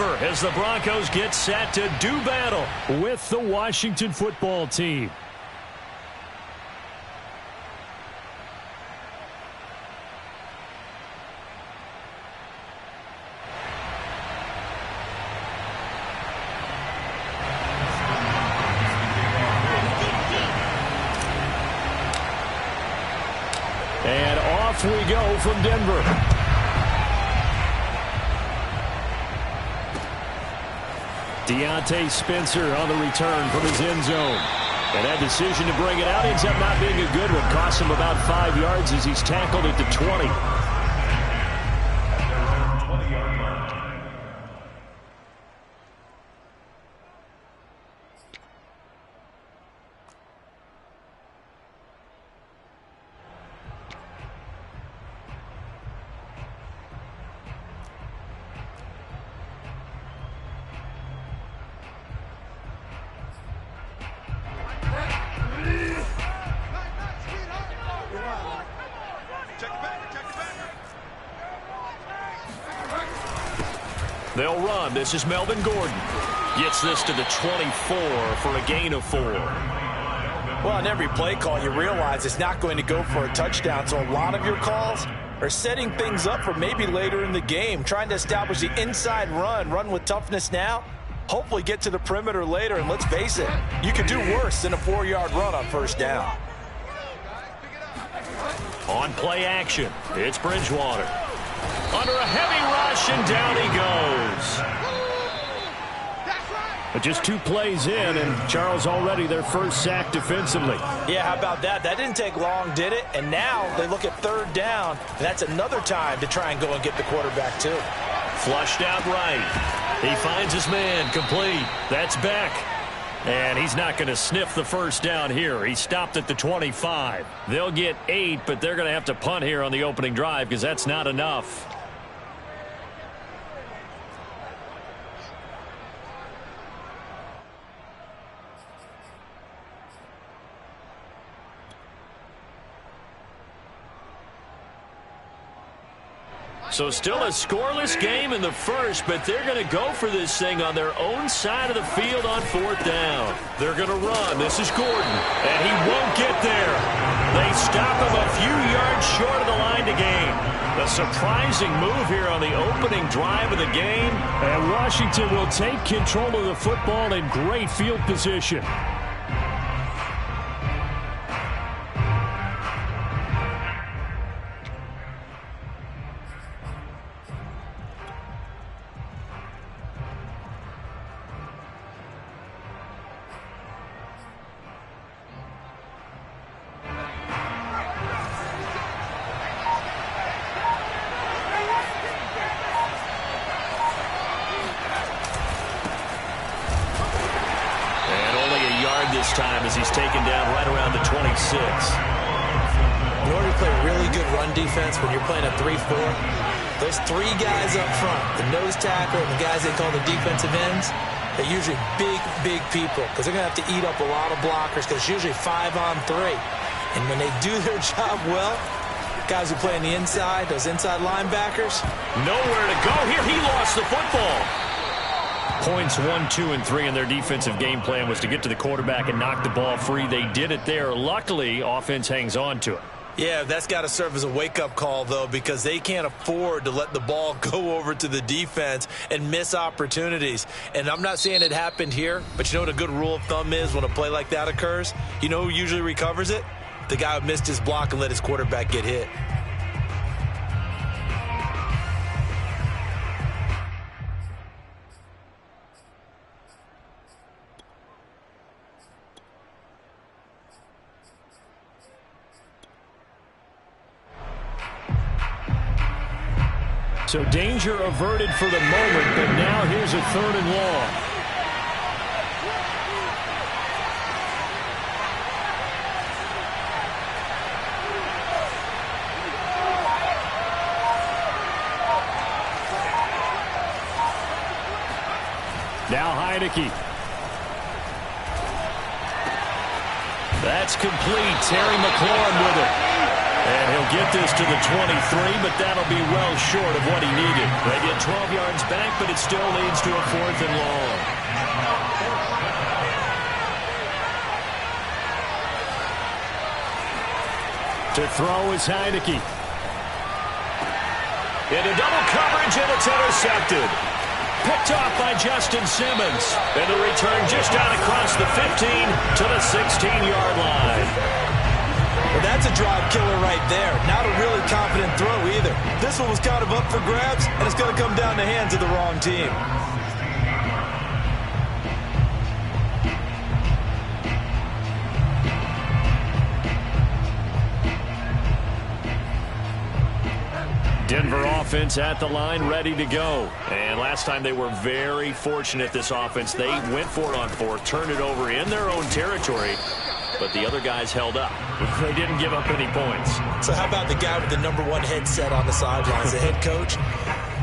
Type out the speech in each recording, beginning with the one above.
Denver as the Broncos get set to do battle with the Washington football team. And off we go from Denver. Deontay Spencer on the return from his end zone. And that decision to bring it out ends up not being a good one. Cost him about 5 yards as he's tackled at the 20. They'll run. This is Melvin Gordon. Gets this to the 24 for a gain of 4. Well, on every play call, you realize it's not going to go for a touchdown. So a lot of your calls are setting things up for maybe later in the game, trying to establish the inside run with toughness now, hopefully get to the perimeter later. And let's face it, you could do worse than a 4-yard run on first down. On play action, it's Bridgewater. Under a heavy rush, and down he goes. But just 2 plays in, and Charles already their first sack defensively. Yeah, how about that? That didn't take long, did it? And now they look at third down, and that's another time to try and go and get the quarterback too. Flushed out right. He finds his man, complete. That's Beck. And he's not going to sniff the first down here. He stopped at the 25. They'll get 8, but they're going to have to punt here on the opening drive because that's not enough. So still a scoreless game in the first, but they're going to go for this thing on their own side of the field on 4th down. They're going to run. This is Gordon, and he won't get there. They stop him a few yards short of the line to gain. A surprising move here on the opening drive of the game. And Washington will take control of the football in great field position. This time as he's taken down right around the 26. In order to play really good run defense when you're playing a 3-4, those 3 guys up front, the nose tackle and the guys they call the defensive ends, they're usually big people because they're going to have to eat up a lot of blockers because it's usually 5-on-3. And when they do their job well, guys who play on the inside, those inside linebackers. Nowhere to go here. He lost the football. Points 1, 2, and 3 in their defensive game plan was to get to the quarterback and knock the ball free. They did it there. Luckily, offense hangs on to it. Yeah, that's got to serve as a wake-up call, though, because they can't afford to let the ball go over to the defense and miss opportunities. And I'm not saying it happened here, but you know what a good rule of thumb is when a play like that occurs? You know who usually recovers it? The guy who missed his block and let his quarterback get hit. So danger averted for the moment, but now here's a 3rd and long. Now Heineke. That's complete. Terry McLaurin with it. And he'll get this to the 23, but that'll be well short of what he needed. They get 12 yards back, but it still leads to a 4th and long. To throw is Heineke. Into double coverage, and it's intercepted. Picked off by Justin Simmons. And the return just out across the 15 to the 16-yard line. Well, that's a drive killer right there. Not a really confident throw either. This one was kind of up for grabs, and it's going to come down the hands of the wrong team. Denver offense at the line, ready to go. And last time they were very fortunate, this offense. They went for it on 4th, turned it over in their own territory, but the other guys held up. They didn't give up any points. So how about the guy with the #1 headset on the sidelines, the head coach?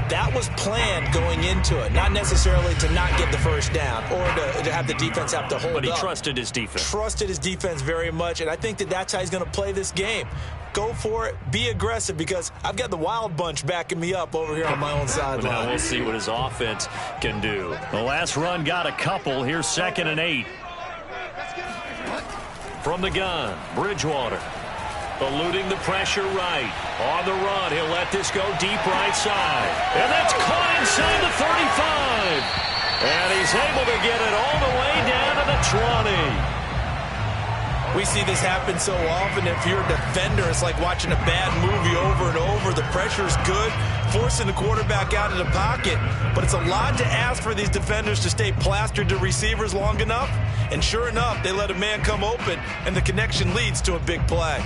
That was planned going into it, not necessarily to not get the first down or to have the defense have to hold up. But he trusted his defense. Trusted his defense very much, and I think that's how he's going to play this game. Go for it. Be aggressive, because I've got the Wild Bunch backing me up over here on my own sideline. Now we'll see what his offense can do. The last run got a couple. Here's 2nd and 8. From the gun, Bridgewater. Eluding the pressure right. On the run, he'll let this go deep right side. And that's caught inside the 35. And he's able to get it all the way down to the 20. We see this happen so often. If you're a defender, it's like watching a bad movie over and over. The pressure's good, forcing the quarterback out of the pocket. But it's a lot to ask for these defenders to stay plastered to receivers long enough. And sure enough, they let a man come open, and the connection leads to a big play.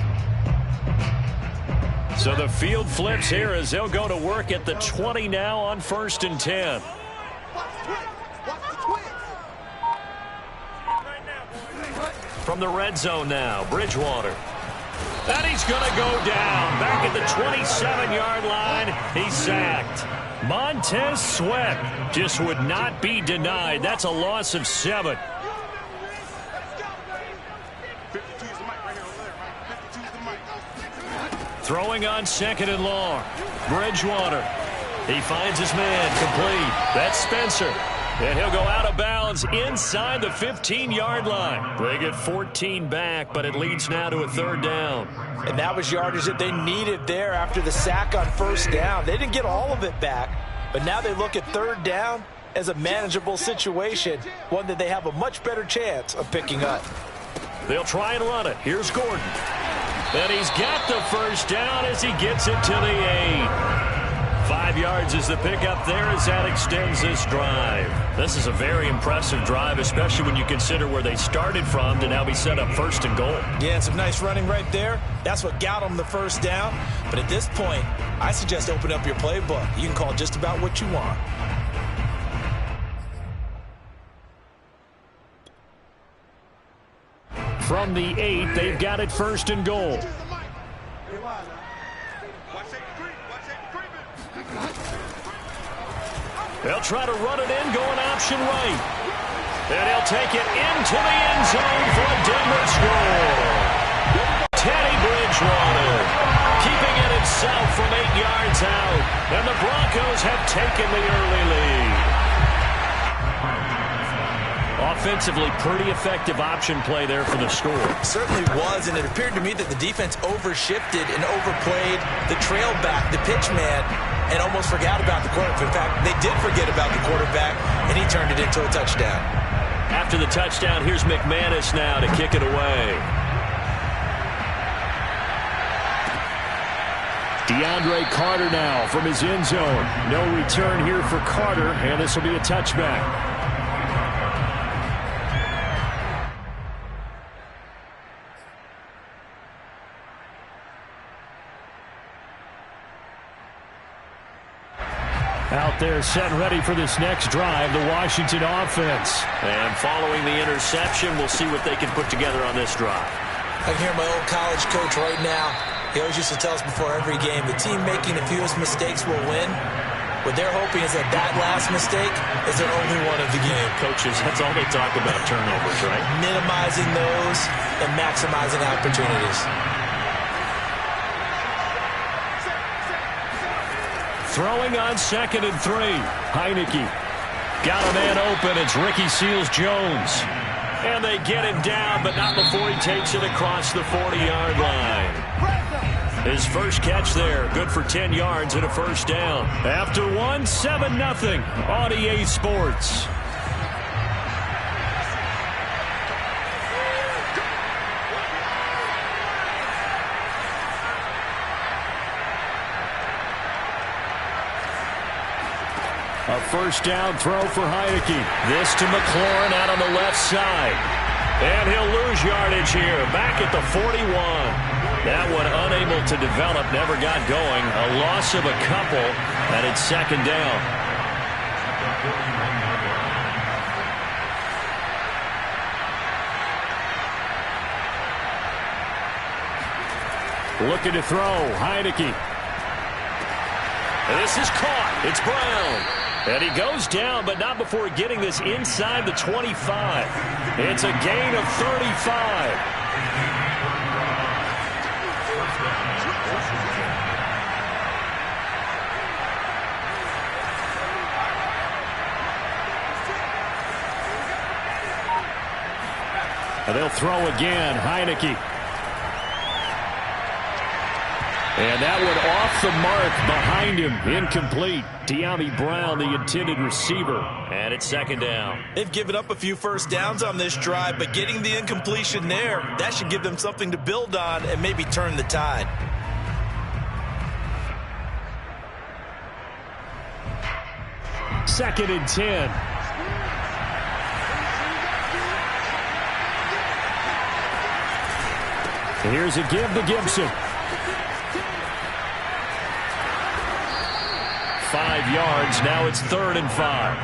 So the field flips here as they'll go to work at the 20 now on 1st and 10. From the red zone now, Bridgewater. And he's going to go down. Back at the 27-yard line, he's sacked. Montez Sweat just would not be denied. That's a loss of 7. Throwing on 2nd and long. Bridgewater. He finds his man complete. That's Spencer. And he'll go out of bounds inside the 15-yard line. They get 14 back, but it leads now to a 3rd down. And that was yardage that they needed there after the sack on 1st down. They didn't get all of it back, but now they look at 3rd down as a manageable situation, one that they have a much better chance of picking up. They'll try and run it. Here's Gordon. And he's got the 1st down as he gets it to the 8. 5 yards is the pickup there as that extends this drive. This is a very impressive drive, especially when you consider where they started from to now be set up 1st and goal. Yeah, and some nice running right there. That's what got them the 1st down. But at this point, I suggest open up your playbook. You can call just about what you want. From the 8, they've got it 1st and goal. They'll try to run it in, going option right. And he'll take it into the end zone for a Denver score. Teddy Bridgewater keeping it himself from 8 yards out. And the Broncos have taken the early lead. Offensively, pretty effective option play there for the score. Certainly was, and it appeared to me that the defense overshifted and overplayed the trail back, the pitch man, and almost forgot about the quarterback. In fact, they did forget about the quarterback, and he turned it into a touchdown. After the touchdown, here's McManus now to kick it away. DeAndre Carter now from his end zone. No return here for Carter, and this will be a touchback. Out there set ready for this next drive, the Washington offense. And following the interception, we'll see what they can put together on this drive. I can hear my old college coach right now. He always used to tell us before every game, the team making the fewest mistakes will win. What they're hoping is that last mistake is their only one of the game. Coaches, that's all they talk about, turnovers, right? Minimizing those and maximizing opportunities. Throwing on 2nd and 3. Heineke. Got a man open. It's Ricky Seals-Jones. And they get him down, but not before he takes it across the 40-yard line. His first catch there, good for 10 yards and a first down. After one, 7-0 on EA Sports. A first down throw for Heineke. This to McLaurin out on the left side. And he'll lose yardage here. Back at the 41. That one unable to develop. Never got going. A loss of a couple. And it's 2nd down. Looking to throw. Heineke. This is caught. It's Brown. And he goes down, but not before getting this inside the 25. It's a gain of 35. And they'll throw again. Heineke. And that one off the mark behind him. Incomplete. Dyami Brown, the intended receiver. And it's 2nd down. They've given up a few first downs on this drive, but getting the incompletion there, that should give them something to build on and maybe turn the tide. Second and 10. Here's a give to Gibson. 5 yards. Now it's 3rd and 5.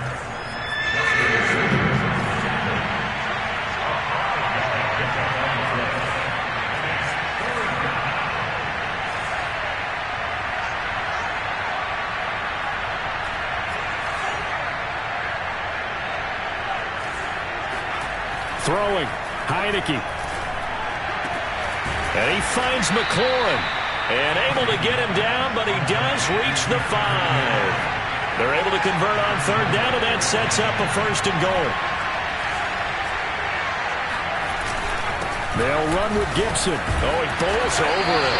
Throwing. Heineke. And he finds McLaurin. And able to get him down, but he does reach the 5. They're able to convert on 3rd down, and that sets up a 1st and goal. They'll run with Gibson. Oh, he bowls over it.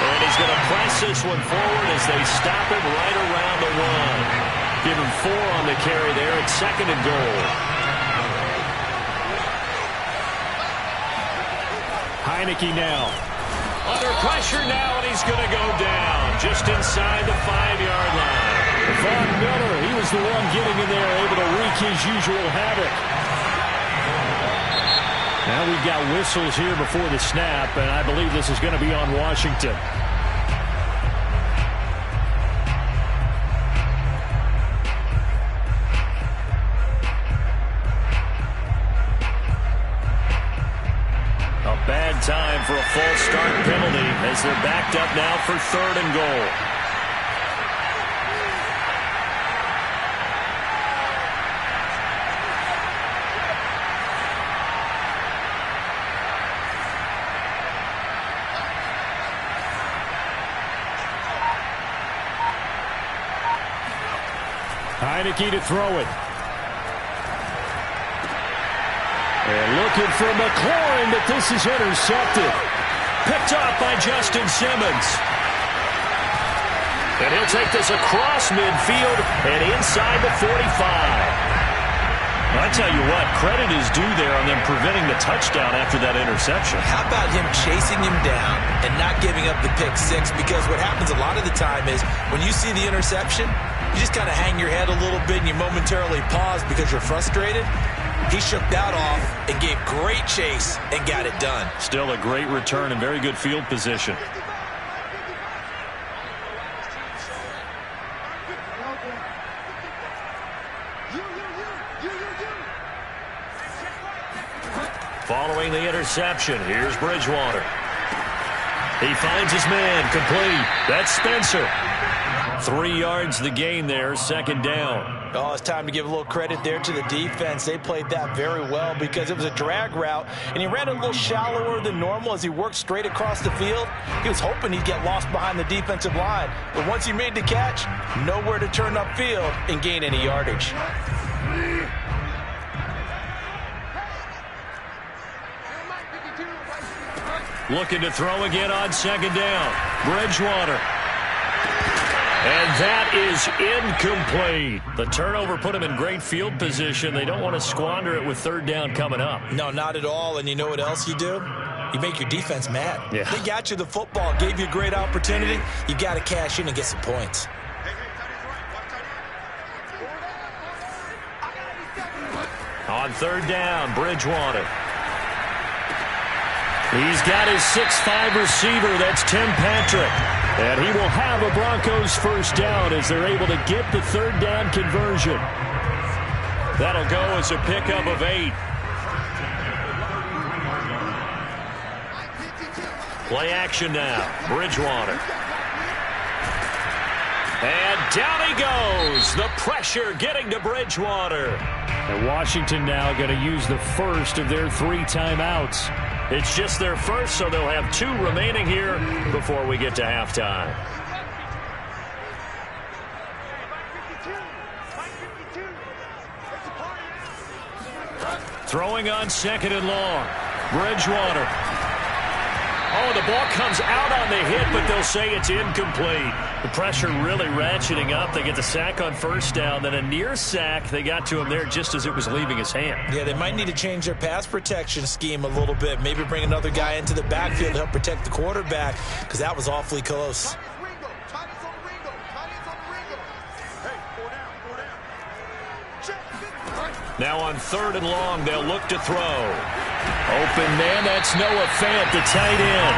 And he's going to press this one forward as they stop him right around the 1. Give him 4 on the carry there. It's 2nd and goal. Heineke now. Under pressure now, and he's going to go down just inside the 5-yard line. Von Miller, he was the one getting in there, able to wreak his usual havoc. Now we've got whistles here before the snap, and I believe this is going to be on Washington. Bad time for a false start penalty as they're backed up now for 3rd and goal. Heineke to throw it. And looking for McLaurin, but this is intercepted. Picked off by Justin Simmons. And he'll take this across midfield and inside the 45. I tell you what, credit is due there on them preventing the touchdown after that interception. How about him chasing him down and not giving up the pick 6? Because what happens a lot of the time is when you see the interception, you just kind of hang your head a little bit and you momentarily pause because you're frustrated. He shook that off and gave great chase and got it done. Still a great return and very good field position. Following the interception, here's Bridgewater. He finds his man, complete. That's Spencer. 3 yards the gain there, 2nd down. Oh, it's time to give a little credit there to the defense. They played that very well because it was a drag route, and he ran a little shallower than normal as he worked straight across the field. He was hoping he'd get lost behind the defensive line, but once he made the catch, nowhere to turn upfield and gain any yardage. Looking to throw again on second down. Bridgewater. And that is incomplete. The turnover put them in great field position. They don't want to squander it with third down coming up. No, not at all. And you know what else you do? You make your defense mad. Yeah. They got you the football, gave you a great opportunity. You got to cash in and get some points. On third down, Bridgewater. He's got his 6'5" receiver. That's Tim Patrick. And he will have a Broncos first down as they're able to get the third down conversion. That'll go as a pickup of 8. Play action now. Bridgewater. And down he goes. The pressure getting to Bridgewater. And Washington now going to use the first of their 3 timeouts. It's just their first, so they'll have 2 remaining here before we get to halftime. Throwing on second and long. Bridgewater. Oh, the ball comes out on the hit, but they'll say it's incomplete. The pressure really ratcheting up. They get the sack on first down, then a near sack. They got to him there just as it was leaving his hand. Yeah, they might need to change their pass protection scheme a little bit. Maybe bring another guy into the backfield to help protect the quarterback, because that was awfully close. Now on third and long, they'll look to throw. Open man, that's Noah Fant, the tight end.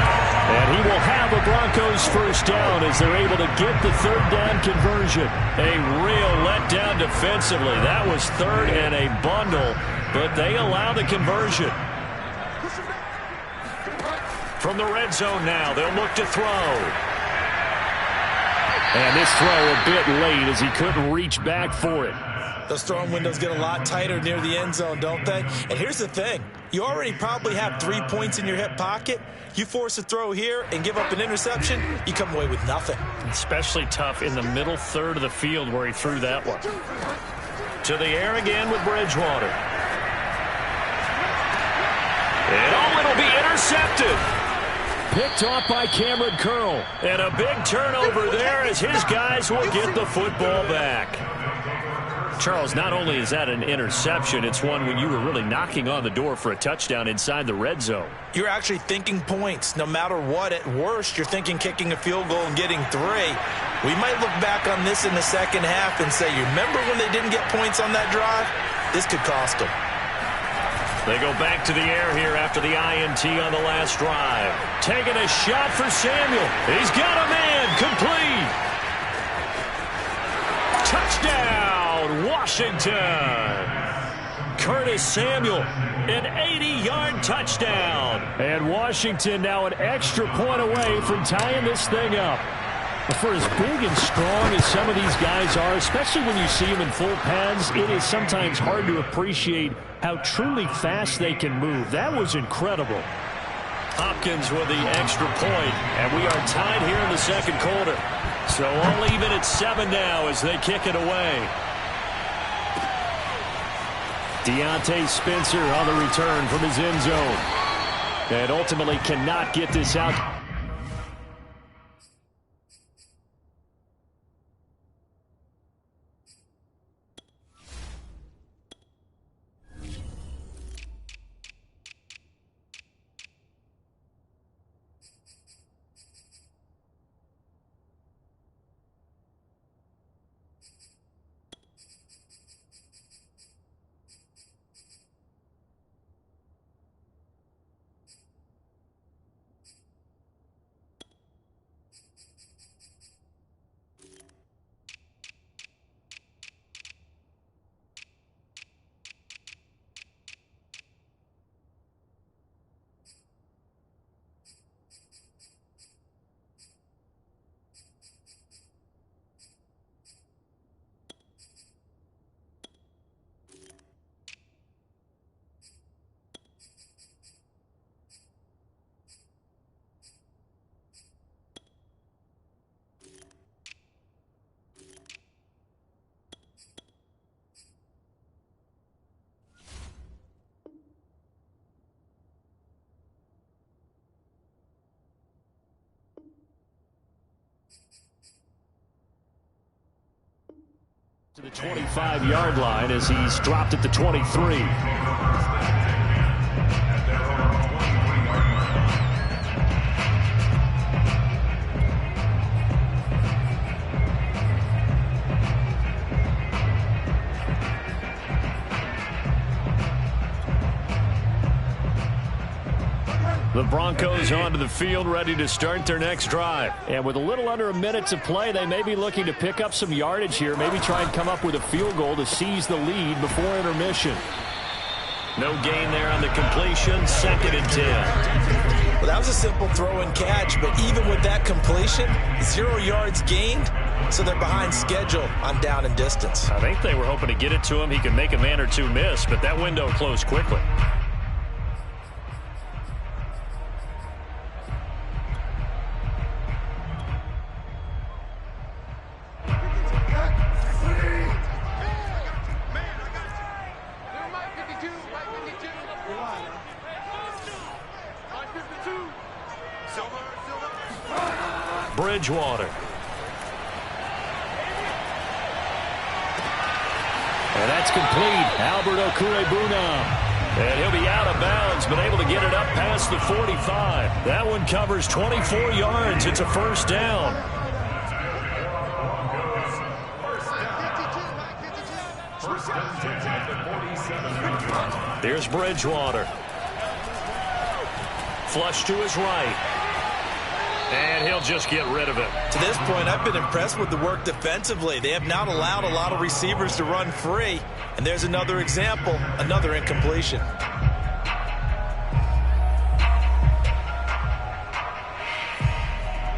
And he will have a Broncos first down as they're able to get the third down conversion. A real letdown defensively. That was third and a bundle, but they allow the conversion. From the red zone now, they'll look to throw. And this throw a bit late as he couldn't reach back for it. Those throwing windows get a lot tighter near the end zone, don't they? And here's the thing. You already probably have 3 points in your hip pocket. You force a throw here and give up an interception, you come away with nothing. Especially tough in the middle third of the field where he threw that one. To the air again with Bridgewater. And it'll be intercepted. Picked off by Cameron Curl. And a big turnover there as his guys will get the football back. Charles, not only is that an interception, it's one when you were really knocking on the door for a touchdown inside the red zone. You're actually thinking points. No matter what, at worst, you're thinking kicking a field goal and getting 3. We might look back on this in the second half and say, you remember when they didn't get points on that drive? This could cost them. They go back to the air here after the INT on the last drive. Taking a shot for Samuel. He's got a man. Complete. Touchdown, Washington. Curtis Samuel, an 80-yard touchdown. And Washington now an extra point away from tying this thing up. For as big and strong as some of these guys are, especially when you see them in full pads, it is sometimes hard to appreciate how truly fast they can move. That was incredible. Hopkins with the extra point, and we are tied here in the second quarter. So all even at 7 now as they kick it away. Deontay Spencer on the return from his end zone. And ultimately cannot get this out. To the 25-yard line as he's dropped at the 23. The Broncos onto the field, ready to start their next drive. And with a little under a minute to play, they may be looking to pick up some yardage here, maybe try and come up with a field goal to seize the lead before intermission. No gain there on the completion, 2nd and 10. Well, that was a simple throw and catch, but even with that completion, 0 yards gained, so they're behind schedule on down and distance. I think they were hoping to get it to him. He could make a man or two miss, but that window closed quickly. Bridgewater. And that's complete. Albert Okwuegbunam. And he'll be out of bounds, but able to get it up past the 45. That one covers 24 yards. It's a first down. Here's Bridgewater. Flush to his right. And he'll just get rid of it. To this point, I've been impressed with the work defensively. They have not allowed a lot of receivers to run free. And there's another example, another incompletion.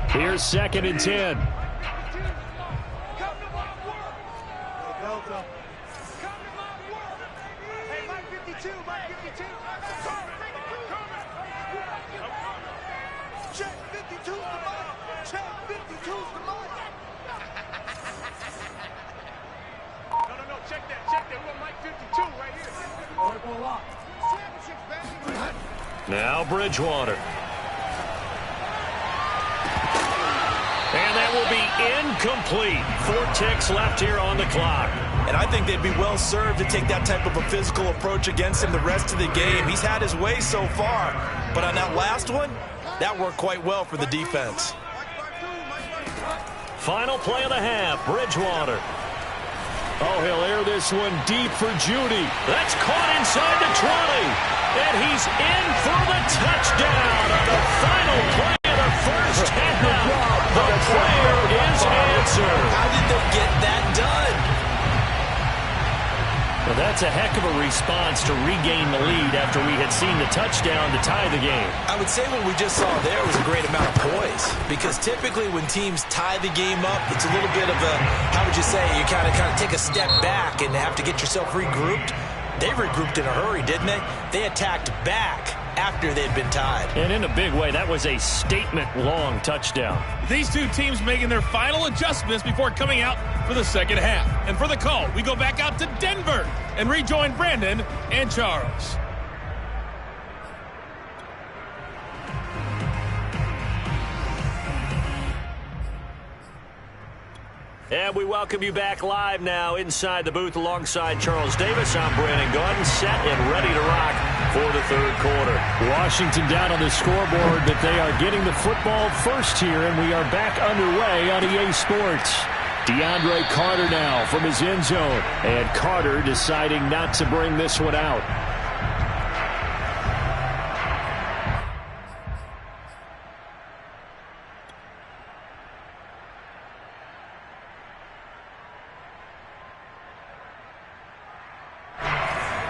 Here's 2nd and 10. Now Bridgewater. And that will be incomplete. 4 ticks left here on the clock. And I think they'd be well served to take that type of a physical approach against him the rest of the game. He's had his way so far, but on that last one, that worked quite well for the defense. Final play of the half, Bridgewater. Oh, he'll air this one deep for Judy. That's caught inside the 20. And he's in for the touchdown on the final play of the first half. The prayer is answered. How did they get that done? Well, that's a heck of a response to regain the lead after we had seen the touchdown to tie the game. I would say what we just saw there was a great amount of poise, because typically when teams tie the game up, it's a little bit of a, how would you say, you kind of take a step back and have to get yourself regrouped. They regrouped in a hurry, didn't they? They attacked back after they'd been tied. And in a big way, that was a statement-long touchdown. These two teams making their final adjustments before coming out for the second half. And for the call, we go back out to Denver and rejoin Brandon and Charles. And we welcome you back live now inside the booth alongside Charles Davis. I'm Brandon Gaudin, set and ready to rock for the third quarter. Washington down on the scoreboard, but they are getting the football first here, and we are back underway on EA Sports. DeAndre Carter now from his end zone, and Carter deciding not to bring this one out.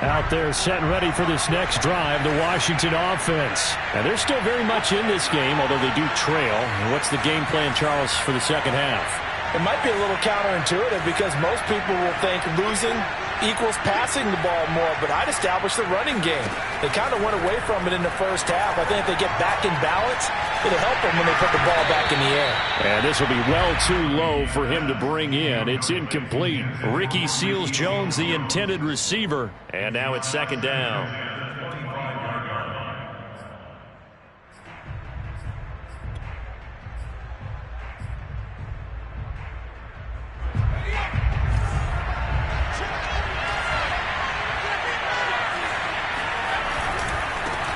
Out there set and ready for this next drive, the Washington offense. And they're still very much in this game, although they do trail. And what's the game plan, Charles, for the second half? It might be a little counterintuitive because most people will think losing equals passing the ball more, but I'd establish the running game. They kind of went away from it in the first half. I think if they get back in balance, it'll help them when they put the ball back in the air. And this will be well too low for him to bring in. It's incomplete. Ricky Seals-Jones, the intended receiver. And now it's second down.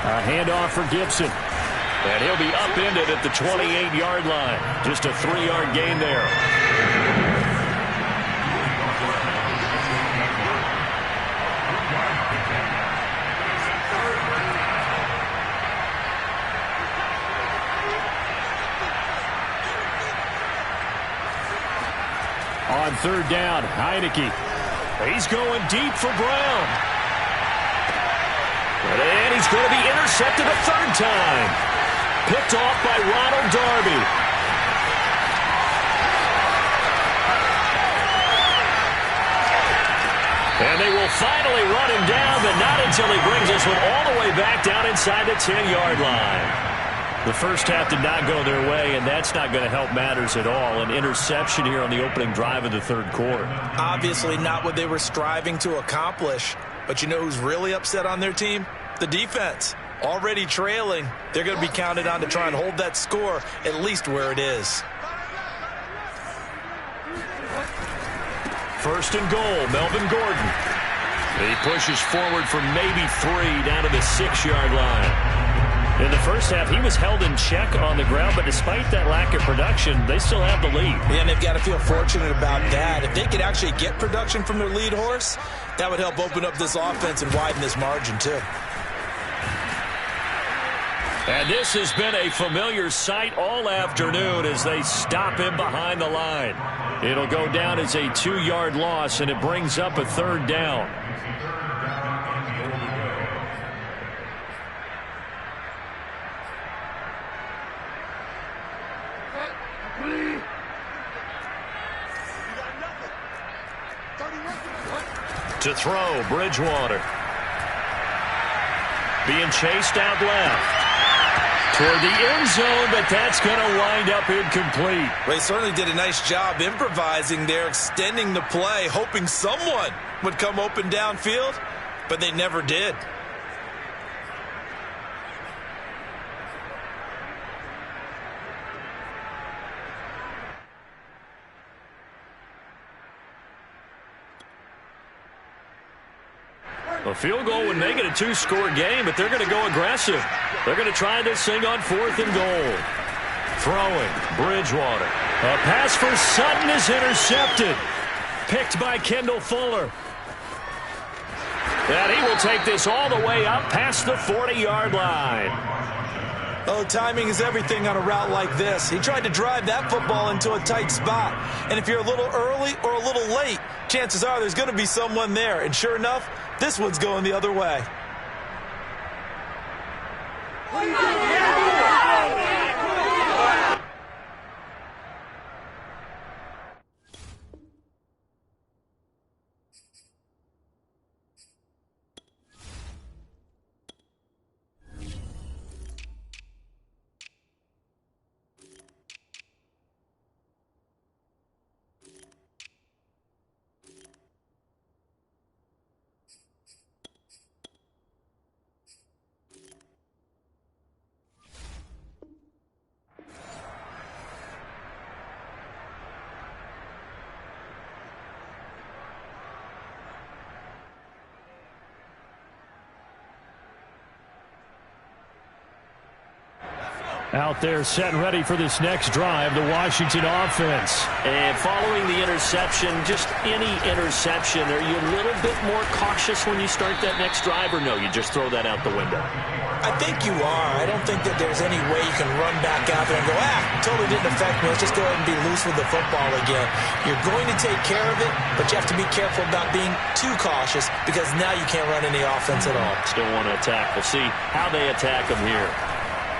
A handoff for Gibson. And he'll be upended at the 28-yard line. Just a 3-yard gain there. On third down, Heineke. He's going deep for Brown. And he's going to be intercepted a third time. Picked off by Ronald Darby. And they will finally run him down, but not until he brings this one all the way back down inside the 10-yard line. The first half did not go their way, and that's not going to help matters at all. An interception here on the opening drive of the third quarter. Obviously not what they were striving to accomplish. But you know who's really upset on their team? The defense. Already trailing. They're going to be counted on to try and hold that score at least where it is. First and goal, Melvin Gordon. He pushes forward for maybe 3 down to the 6-yard line. In the first half, he was held in check on the ground, but despite that lack of production, they still have the lead. Yeah, and they've got to feel fortunate about that. If they could actually get production from their lead horse, that would help open up this offense and widen this margin, too. And this has been a familiar sight all afternoon as they stop him behind the line. It'll go down as a 2-yard loss, and it brings up a third down. To throw, Bridgewater. Being chased out left. Toward the end zone, but that's going to wind up incomplete. Well, he certainly did a nice job improvising there, extending the play, hoping someone would come open downfield, but they never did. A field goal would make it a 2-score game, but they're going to go aggressive. They're going to try this thing on 4th and goal. Throwing, Bridgewater. A pass for Sutton is intercepted. Picked by Kendall Fuller. And he will take this all the way up past the 40-yard line. Oh, timing is everything on a route like this. He tried to drive that football into a tight spot. And if you're a little early or a little late, chances are there's going to be someone there. And sure enough, this one's going the other way. Out there set and ready for this next drive, the Washington offense. And following the interception, just any interception, are you a little bit more cautious when you start that next drive, or no, you just throw that out the window? I think you are. I don't think that there's any way you can run back out there and go, totally didn't affect me. Let's just go ahead and be loose with the football again. You're going to take care of it, but you have to be careful about being too cautious because now you can't run any offense at all. Still want to attack. We'll see how they attack them here.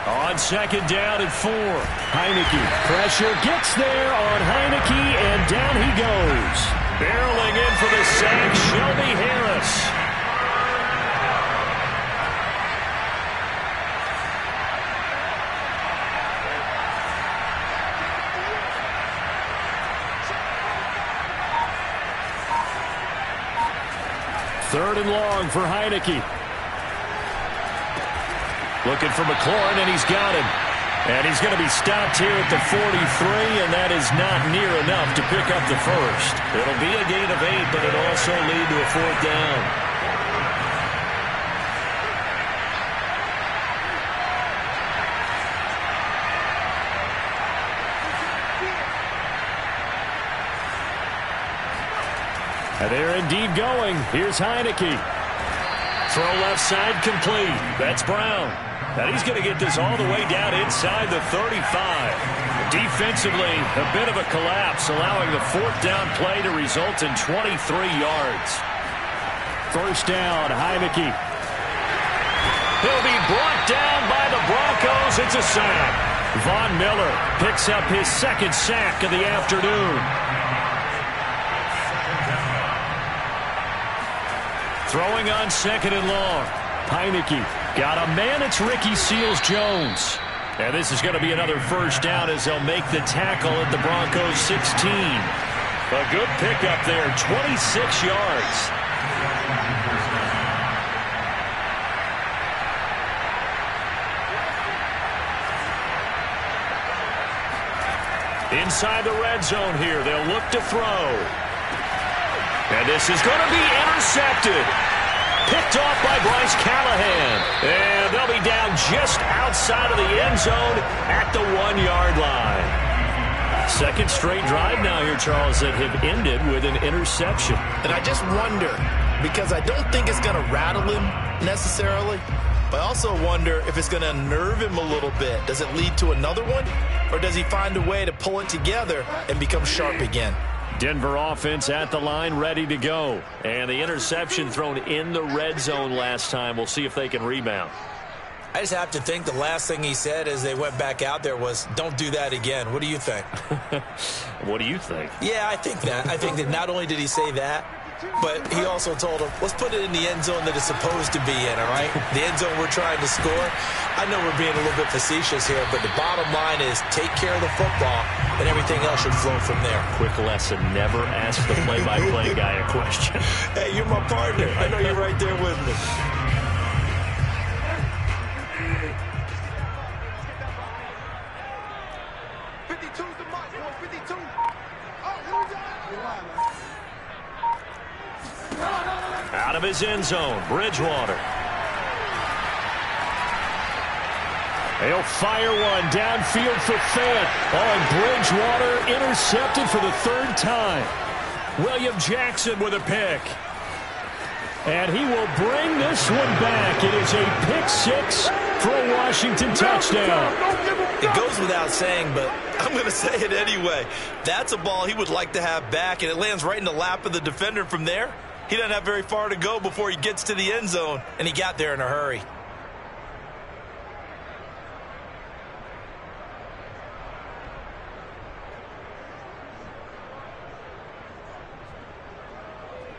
On second down and 4, Heineke. Pressure gets there on Heineke, and down he goes. Barreling in for the sack, Shelby Harris. Third and long for Heineke. Looking for McLaurin, and he's got him. And he's going to be stopped here at the 43, and that is not near enough to pick up the first. It'll be a gain of 8, but it'll also lead to a 4th down. deep going. Here's Heineke. Throw left side complete. That's Brown. And he's going to get this all the way down inside the 35. Defensively, a bit of a collapse, allowing the fourth down play to result in 23 yards. First down, Heineke. He'll be brought down by the Broncos. It's a sack. Von Miller picks up his second sack of the afternoon. Throwing on second and long. Heineke got a man. It's Ricky Seals-Jones. And this is going to be another first down as they'll make the tackle at the Broncos 16. A good pickup there, 26 yards. Inside the red zone here, they'll look to throw. And this is going to be intercepted. Picked off by Bryce Callahan. And they'll be down just outside of the end zone at the 1-yard line. Second straight drive now here, Charles, that have ended with an interception. And I just wonder, because I don't think it's going to rattle him necessarily, but I also wonder if it's going to unnerve him a little bit. Does it lead to another one? Or does he find a way to pull it together and become sharp again? Denver offense at the line, ready to go. And the interception thrown in the red zone last time. We'll see if they can rebound. I just have to think the last thing he said as they went back out there was, don't do that again. What do you think? What do you think? Yeah, I think that. I think that not only did he say that, but he also told him, let's put it in the end zone that it's supposed to be in, all right? The end zone we're trying to score. I know we're being a little bit facetious here, but the bottom line is take care of the football, and everything else should flow from there. Quick lesson, never ask the play-by-play guy a question. Hey, you're my partner. I know you're right there with me. Out of his end zone, Bridgewater. He'll fire one downfield for Fant. Oh, and Bridgewater intercepted for the third time. William Jackson with a pick. And he will bring this one back. It is a pick six for a Washington touchdown. It goes without saying, but I'm going to say it anyway. That's a ball he would like to have back, and it lands right in the lap of the defender from there. He doesn't have very far to go before he gets to the end zone, and he got there in a hurry.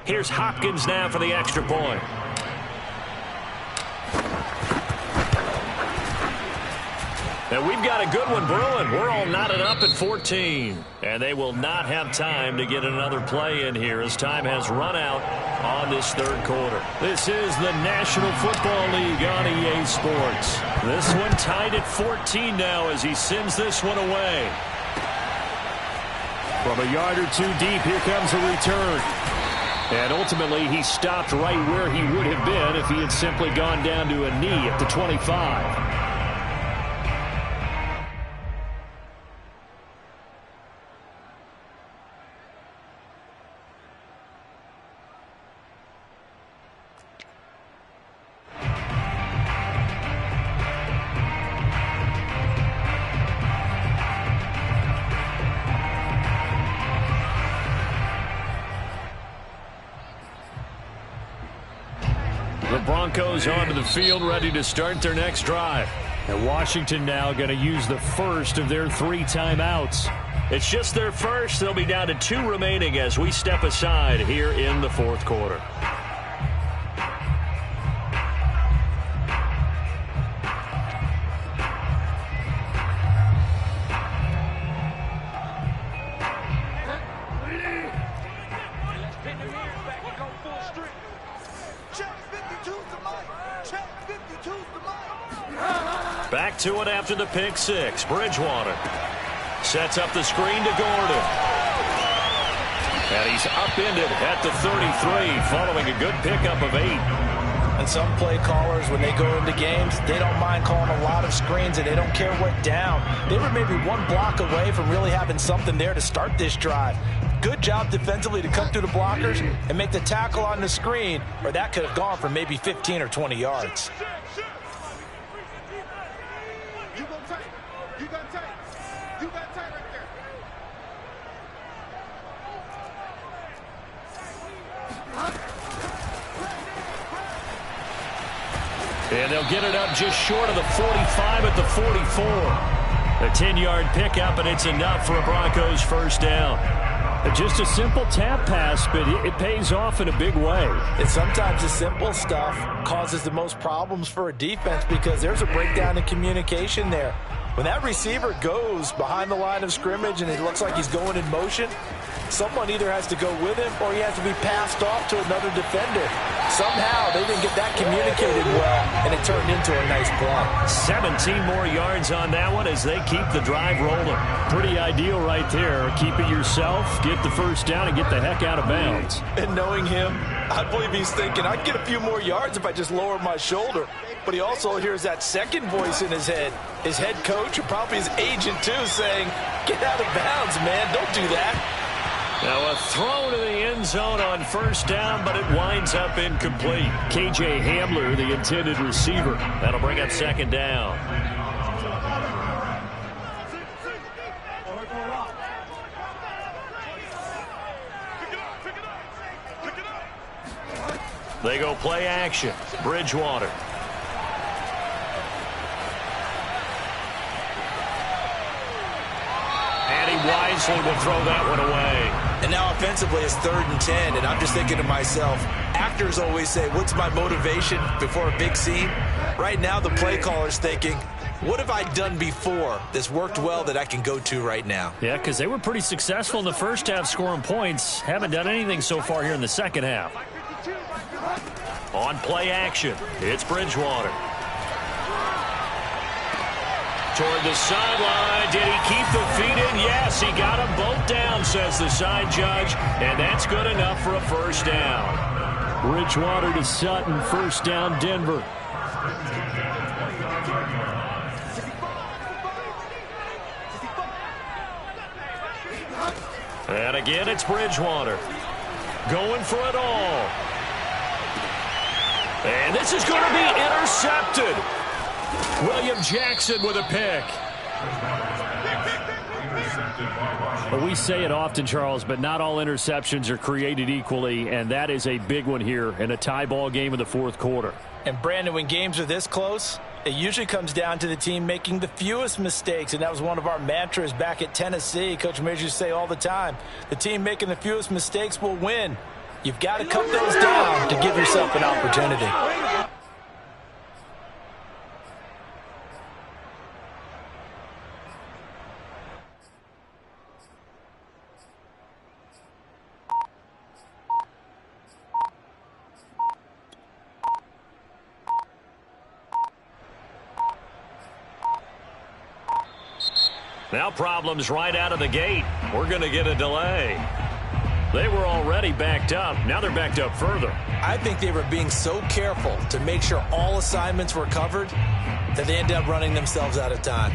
Here's Hopkins now for the extra point. And we've got a good one brewing. We're all knotted up at 14. And they will not have time to get another play in here as time has run out on this third quarter. This is the National Football League on EA Sports. This one tied at 14 now as he sends this one away. From a yard or two deep, here comes a return. And ultimately, he stopped right where he would have been if he had simply gone down to a knee at the 25. The Broncos onto the field, ready to start their next drive. And Washington now going to use the first of their 3 timeouts. It's just their first. They'll be down to 2 remaining as we step aside here in the fourth quarter. Back to it after the pick six. Bridgewater sets up the screen to Gordon. And he's upended at the 33 following a good pickup of 8. And some play callers, when they go into games, they don't mind calling a lot of screens, and they don't care what down. They were maybe 1 block away from really having something there to start this drive. Good job defensively to come through the blockers and make the tackle on the screen, or that could have gone for maybe 15 or 20 yards. And they'll get it up just short of the 45 at the 44. A 10-yard pickup, and it's enough for a Broncos first down. Just a simple tap pass, but it pays off in a big way. And sometimes the simple stuff causes the most problems for a defense because there's a breakdown in communication there. When that receiver goes behind the line of scrimmage and it looks like he's going in motion, someone either has to go with him or he has to be passed off to another defender. Somehow they didn't get that communicated well, and it turned into a nice play. 17 more yards on that one as they keep the drive rolling. Pretty ideal right there. Keep it yourself, get the first down, and get the heck out of bounds. And knowing him, I believe he's thinking, I'd get a few more yards if I just lowered my shoulder. But he also hears that second voice in his head, his head coach, or probably his agent too, saying, get out of bounds, man, don't do that. Now a throw to the end zone on first down, but it winds up incomplete. KJ Hamler, the intended receiver. That'll bring up second down. They go play action. Bridgewater. And he wisely will throw that one away. And now offensively it's 3rd and 10, and I'm just thinking to myself, actors always say, what's my motivation before a big scene? Right now the play caller's thinking, what have I done before that's worked well that I can go to right now? Yeah, because they were pretty successful in the first half scoring points. Haven't done anything so far here in the second half. On play action, it's Bridgewater. Toward the sideline. Did he keep the feet in? Yes, he got them both down, says the side judge, and that's good enough for a first down. Bridgewater to Sutton, first down, Denver. And again, it's Bridgewater. Going for it all. And this is going to be intercepted. William Jackson with a pick. Well, we say it often, Charles, but not all interceptions are created equally, and that is a big one here in a tie ball game in the fourth quarter. And, Brandon, when games are this close, it usually comes down to the team making the fewest mistakes, and that was one of our mantras back at Tennessee. Coach Mears used to say all the time, the team making the fewest mistakes will win. You've got to cut those down to give yourself an opportunity. Now problems right out of the gate. We're going to get a delay. They were already backed up. Now they're backed up further. I think they were being so careful to make sure all assignments were covered that they ended up running themselves out of time.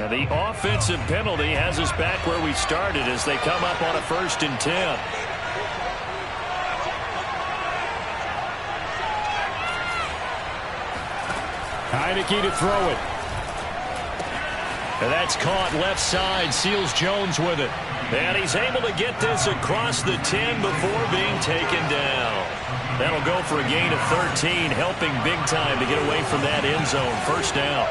And the offensive penalty has us back where we started as they come up on a 1st and 10. Heineke to throw it. And that's caught left side. Seals-Jones with it. And he's able to get this across the 10 before being taken down. That'll go for a gain of 13, helping big time to get away from that end zone. First down.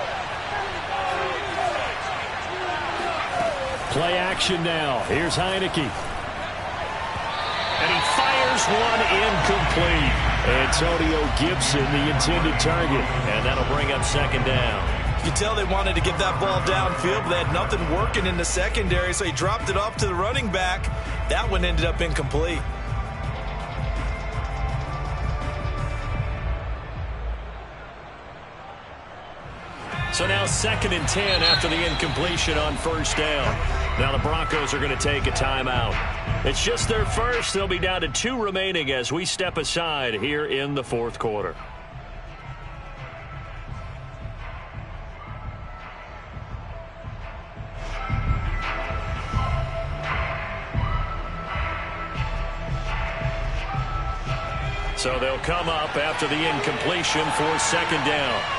Play action now. Here's Heineke. And he fires one incomplete. Antonio Gibson, the intended target. And that'll bring up second down. You can tell they wanted to get that ball downfield, but they had nothing working in the secondary, so he dropped it off to the running back. That one ended up incomplete. So now 2nd and 10 after the incompletion on first down. Now the Broncos are going to take a timeout. It's just their first. They'll be down to 2 remaining as we step aside here in the fourth quarter. So they'll come up after the incompletion for 2nd down.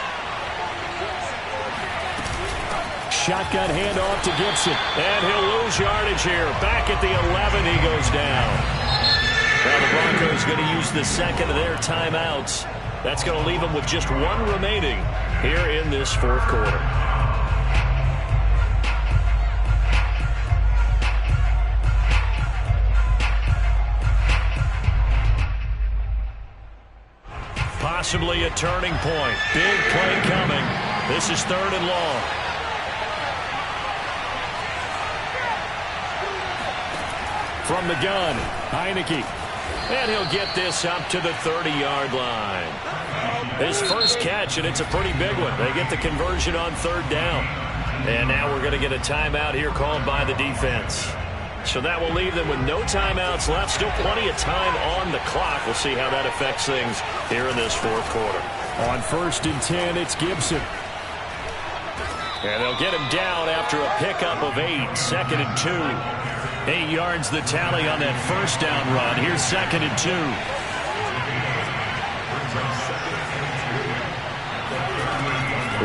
Shotgun handoff to Gibson. And he'll lose yardage here. Back at the 11, he goes down. Now the Broncos going to use the second of their timeouts. That's going to leave them with just 1 remaining here in this fourth quarter. Possibly a turning point. Big play coming. This is 3rd and long. From the gun, Heineke. And he'll get this up to the 30-yard line. His first catch, and it's a pretty big one. They get the conversion on 3rd down. And now we're going to get a timeout here called by the defense. So that will leave them with no timeouts left. Still plenty of time on the clock. We'll see how that affects things here in this fourth quarter. On 1st and 10, it's Gibson. And they'll get him down after a pickup of 8. 2nd and 2. 8 yards the tally on that first down run. Here's 2nd and 2.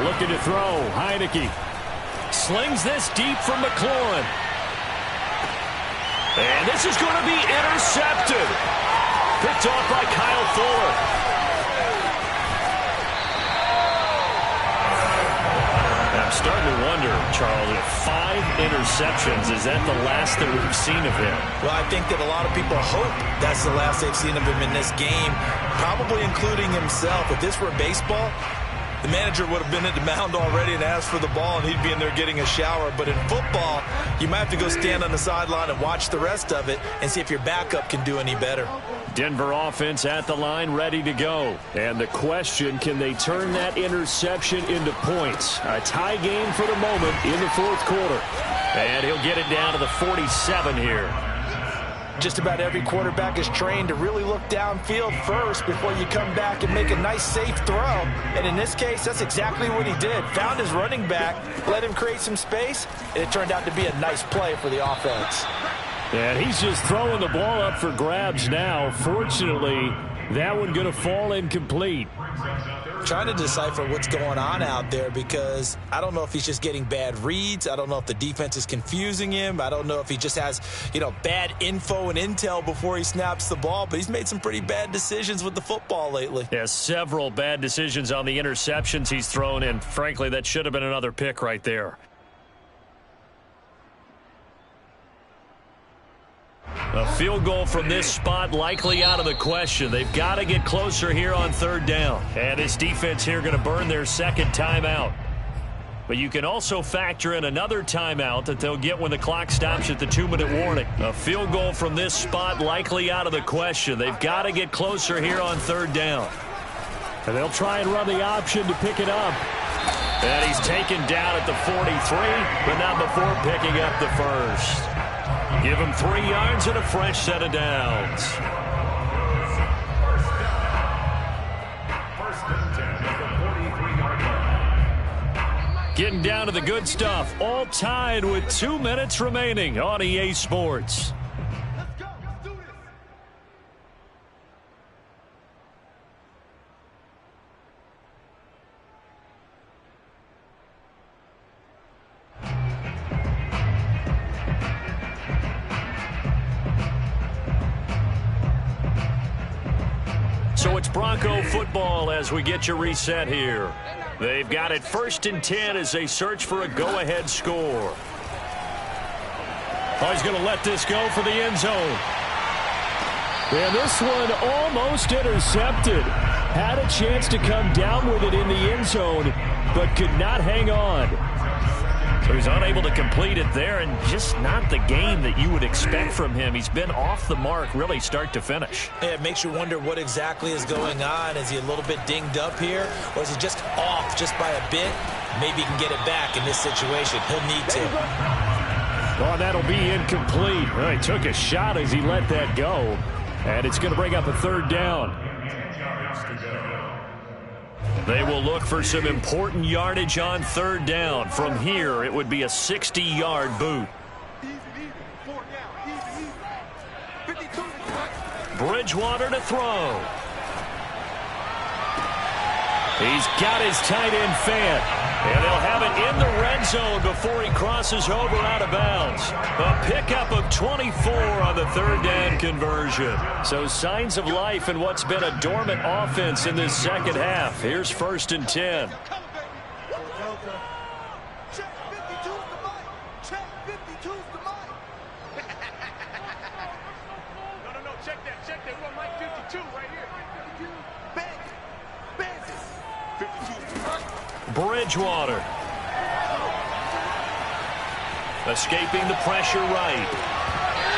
Looking to throw. Heineke Slings this deep from McLaurin. And this is going to be intercepted. Picked off by Kyle Fuller. I'm starting to wonder, Charles, if 5 interceptions, is that the last that we've seen of him? Well, I think that a lot of people hope that's the last they've seen of him in this game, probably including himself. If this were baseball, the manager would have been at the mound already and asked for the ball, and he'd be in there getting a shower. But in football, you might have to go stand on the sideline and watch the rest of it and see if your backup can do any better. Denver offense at the line, ready to go. And the question, can they turn that interception into points? A tie game for the moment in the fourth quarter. And he'll get it down to the 47 here. Just about every quarterback is trained to really look downfield first before you come back and make a nice, safe throw. And in this case, that's exactly what he did. Found his running back, let him create some space, and it turned out to be a nice play for the offense. And he's just throwing the ball up for grabs now. Fortunately, that one going to fall incomplete. Trying to decipher what's going on out there, because I don't know if he's just getting bad reads. I don't know if the defense is confusing him. I don't know if he just has, bad info and intel before he snaps the ball. But he's made some pretty bad decisions with the football lately. Yeah, several bad decisions on the interceptions he's thrown, and frankly, that should have been another pick right there. A field goal from this spot likely out of the question. They've got to get closer here on 3rd down. And this defense here going to burn their second timeout. But you can also factor in another timeout that they'll get when the clock stops at the 2-minute warning. A field goal from this spot likely out of the question. They've got to get closer here on 3rd down. And they'll try and run the option to pick it up. And he's taken down at the 43, but not before picking up the first. Give him 3 yards and a fresh set of downs. Getting down to the good stuff. All tied with 2 minutes remaining on EA Sports. So it's Bronco football as we get you reset here. They've got it 1st and 10 as they search for a go-ahead score. Oh, he's going to let this go for the end zone. And this one almost intercepted. Had a chance to come down with it in the end zone, but could not hang on. So he's unable to complete it there, and just not the game that you would expect from him. He's been off the mark really start to finish. Yeah, it makes you wonder what exactly is going on. Is he a little bit dinged up here, or is he just off just by a bit? Maybe he can get it back in this situation. He'll need to. Oh, that'll be incomplete. Well, he took a shot as he let that go, and it's going to bring up a third down. They will look for some important yardage on third down. From here, it would be a 60-yard boot. Bridgewater to throw. He's got his tight end Fant. And they'll have it in the red zone before he crosses over out of bounds. A pickup of 24 on the third down conversion. So signs of life in what's been a dormant offense in this second half. Here's 1st and 10. Bridgewater. Escaping the pressure right.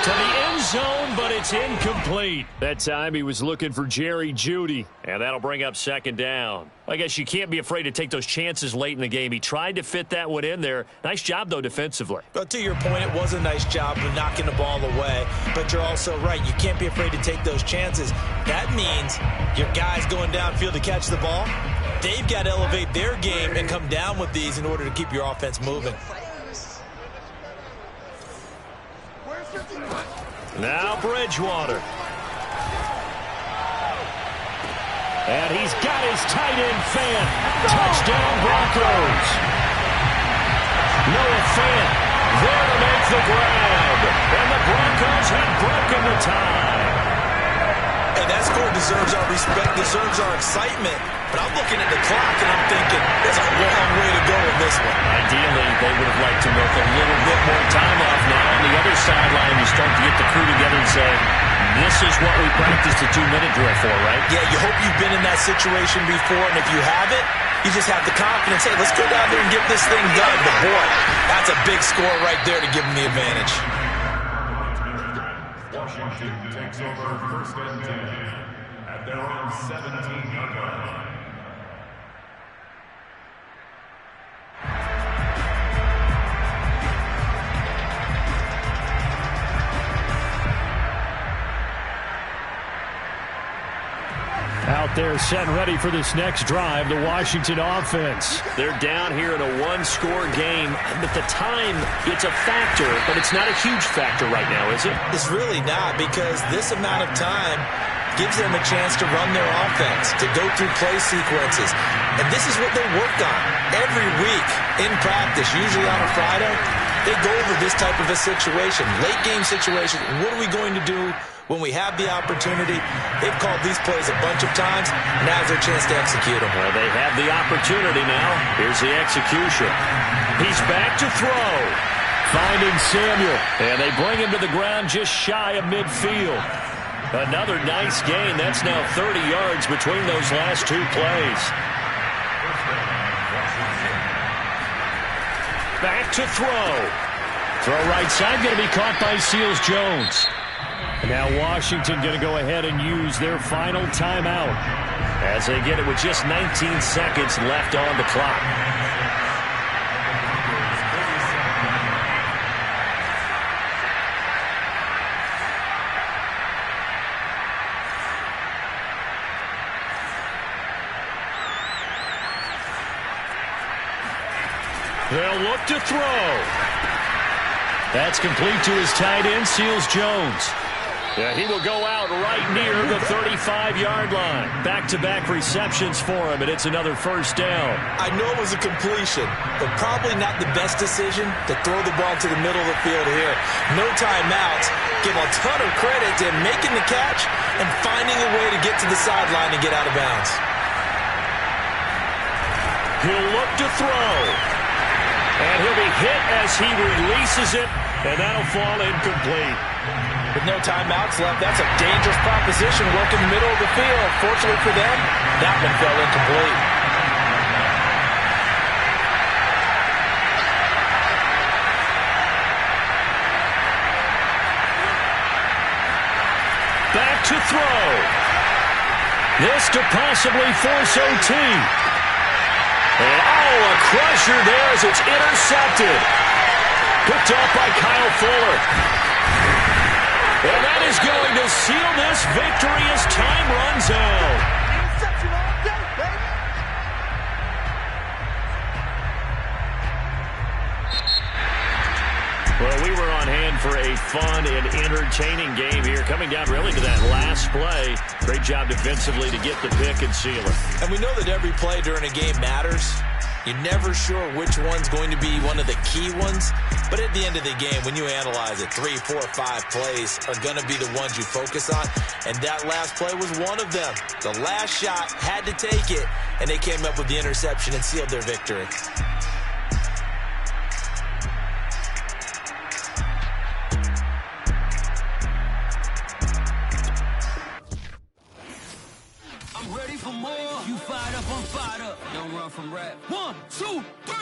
To the end zone, but it's incomplete. That time he was looking for Jerry Jeudy, and that'll bring up 2nd down. I guess you can't be afraid to take those chances late in the game. He tried to fit that one in there. Nice job, though, defensively. But to your point, it was a nice job of knocking the ball away. But you're also right. You can't be afraid to take those chances. That means your guys going downfield to catch the ball, they've got to elevate their game and come down with these in order to keep your offense moving. Now Bridgewater. And he's got his tight end Fant. Touchdown Broncos. Noah Fant there to make the grab. And the Broncos have broken the tie. Hey, that score deserves our respect, deserves our excitement. But I'm looking at the clock and I'm thinking, there's a long way to go in this one. Ideally, they would have liked to milk a little bit more time off now. On the other sideline, you start to get the crew together and say, this is what we practiced a 2-minute drill for, right? Yeah, you hope you've been in that situation before, and if you haven't, you just have the confidence, hey, let's go down there and get this thing done. But boy, that's a big score right there to give them the advantage. Washington takes over 1st and 10 at their own 17-yard line. Out there set and ready for this next drive, the Washington offense. They're down here in a one-score game, but the time, it's a factor, but it's not a huge factor right now, is it? It's really not, because this amount of time gives them a chance to run their offense, to go through play sequences. And this is what they worked on every week in practice, usually on a Friday. They go over this type of a situation, late-game situation. What are we going to do when we have the opportunity? They've called these plays a bunch of times. Now's their chance to execute them. Well, they have the opportunity now. Here's the execution. He's back to throw. Finding Samuel. And they bring him to the ground just shy of midfield. Another nice gain. That's now 30 yards between those last two plays. Back to throw. Throw right side, going to be caught by Seals-Jones. Now Washington going to go ahead and use their final timeout as they get it with just 19 seconds left on the clock. They'll look to throw. That's complete to his tight end, Seals-Jones. Yeah, he will go out right near the 35-yard line. Back-to-back receptions for him, and it's another 1st down. I know it was a completion, but probably not the best decision to throw the ball to the middle of the field here. No timeouts. Give a ton of credit to him making the catch and finding a way to get to the sideline and get out of bounds. He'll look to throw. And he'll be hit as he releases it, and that'll fall incomplete. With no timeouts left, that's a dangerous proposition. Work in the middle of the field. Fortunately for them, that one fell incomplete. This to possibly force OT. And, a crusher there as it's intercepted. Picked off by Kyle Fuller. And that is going to seal this victory as time runs out. Well, we were on hand for a fun and entertaining game here, coming down really to that last play. Great job defensively to get the pick and seal it. And we know that every play during a game matters. You're never sure which one's going to be one of the key ones. But at the end of the game, when you analyze it, 3, 4, 5 plays are going to be the ones you focus on. And that last play was one of them. The last shot had to take it, and they came up with the interception and sealed their victory. I'm ready for more. You fired up, I'm fired up. Don't run from rap. 1, 2, 3.